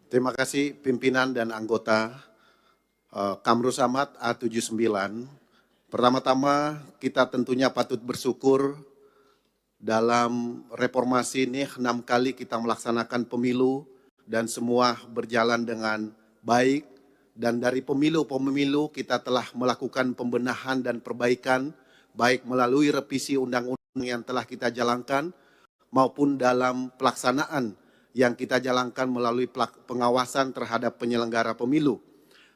Terima kasih pimpinan dan anggota Kamru Samad A79. Pertama-tama kita tentunya patut bersyukur dalam reformasi ini 6 kali kita melaksanakan pemilu dan semua berjalan dengan baik. Dan dari pemilu-pemilu kita telah melakukan pembenahan dan perbaikan baik melalui revisi undang-undang yang telah kita jalankan maupun dalam pelaksanaan yang kita jalankan melalui pengawasan terhadap penyelenggara pemilu.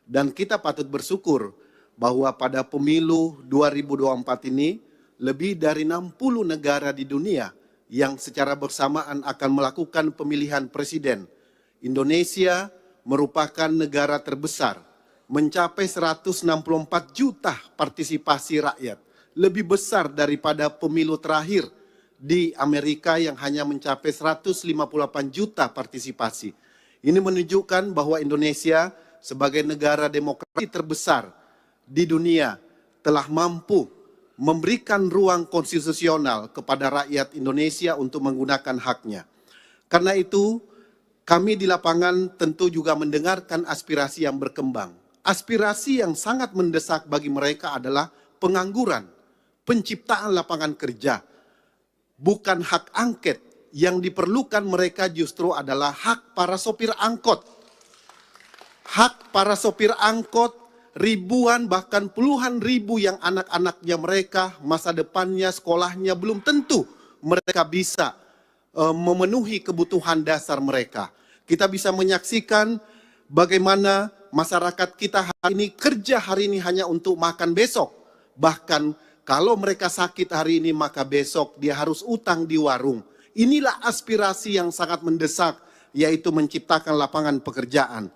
Dan kita patut bersyukur bahwa pada pemilu 2024 ini lebih dari 60 negara di dunia yang secara bersamaan akan melakukan pemilihan presiden. Indonesia merupakan negara terbesar, mencapai 164 juta partisipasi rakyat, lebih besar daripada pemilu terakhir di Amerika yang hanya mencapai 158 juta partisipasi. Ini menunjukkan bahwa Indonesia sebagai negara demokrasi terbesar di dunia telah mampu memberikan ruang konstitusional kepada rakyat Indonesia untuk menggunakan haknya. Karena itu, kami di lapangan tentu juga mendengarkan aspirasi yang berkembang. Aspirasi yang sangat mendesak bagi mereka adalah pengangguran, penciptaan lapangan kerja, bukan hak angket. Yang diperlukan mereka justru adalah hak para sopir angkot. Hak para sopir angkot, ribuan bahkan puluhan ribu yang anak-anaknya mereka, masa depannya, sekolahnya belum tentu mereka bisa memenuhi kebutuhan dasar mereka. Kita bisa menyaksikan bagaimana masyarakat kita hari ini kerja hari ini hanya untuk makan besok. Bahkan kalau mereka sakit hari ini maka besok dia harus utang di warung. Inilah aspirasi yang sangat mendesak, yaitu menciptakan lapangan pekerjaan.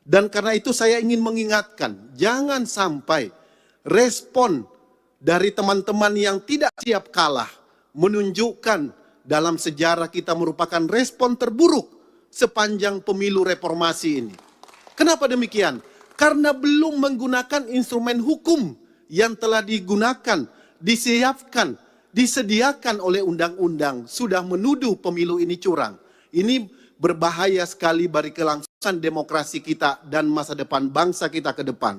Dan karena itu saya ingin mengingatkan, jangan sampai respon dari teman-teman yang tidak siap kalah menunjukkan dalam sejarah kita merupakan respon terburuk sepanjang pemilu reformasi ini. Kenapa demikian? Karena belum menggunakan instrumen hukum yang telah digunakan, disiapkan, disediakan oleh undang-undang, sudah menuduh pemilu ini curang. Ini berbahaya sekali bagi kelangsungan demokrasi kita dan masa depan bangsa kita ke depan.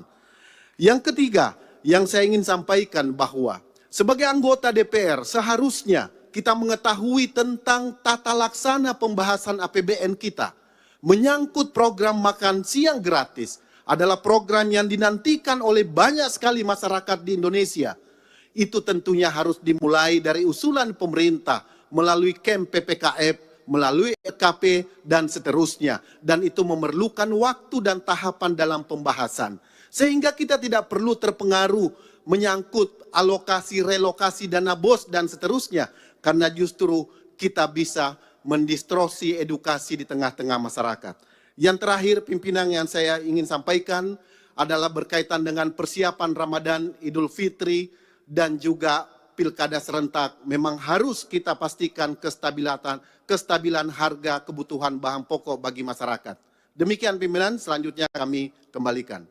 Yang ketiga, yang saya ingin sampaikan bahwa sebagai anggota DPR seharusnya kita mengetahui tentang tata laksana pembahasan APBN kita. Menyangkut program makan siang gratis adalah program yang dinantikan oleh banyak sekali masyarakat di Indonesia. Itu tentunya harus dimulai dari usulan pemerintah melalui KEM PPKF, melalui RKP, dan seterusnya. Dan itu memerlukan waktu dan tahapan dalam pembahasan. Sehingga kita tidak perlu terpengaruh menyangkut alokasi, relokasi, dana BOS, dan seterusnya. Karena justru kita bisa mendistorsi edukasi di tengah-tengah masyarakat. Yang terakhir, pimpinan yang saya ingin sampaikan adalah berkaitan dengan persiapan Ramadan, Idul Fitri, dan juga pilkada serentak. Memang harus kita pastikan kestabilan harga kebutuhan bahan pokok bagi masyarakat. Demikian pimpinan, selanjutnya kami kembalikan.